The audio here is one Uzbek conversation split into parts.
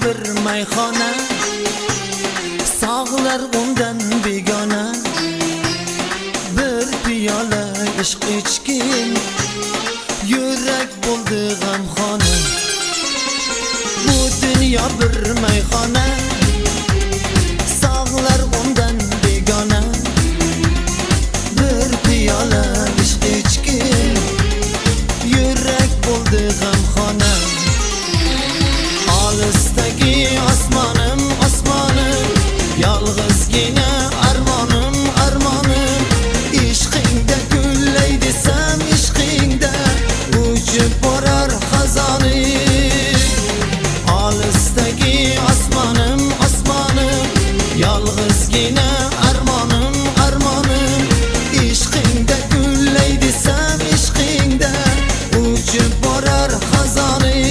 bir mayxona, sog'lar undan begona. Bir piyola ishq ichgin, yurak bo'ldi g'amxona. Bu dunyo bir mayxona, sog'lar undan begona. Bir piyola ishq ichgin, yurak bo'ldi g'amxona. Olisdagi osmonim, osmonim, yolg'izgina armonim, armonim. Ishqingda gullay desam, ishqingda uchib borar xazonim. Olisdagi osmonim, osmonim, yolg'izgina armonim, armonim. Ishqingda gullay desam, ishqingda uchib borar xazonim.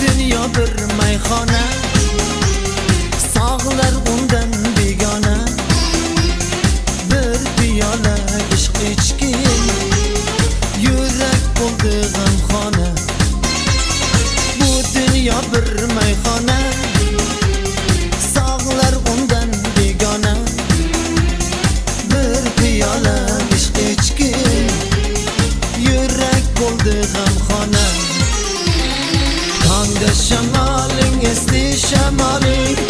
Dünya bir mayxona, sog'lar undan begona. Bir piyola ishq ichgin, yurak bo'ldi g'amxona. Bu dunyo bir mayxona, sog'lar undan begona. Bir piyola ishq ichgin, yurak bo'ldi g'amxona. Tongda shamoling esli shamoling,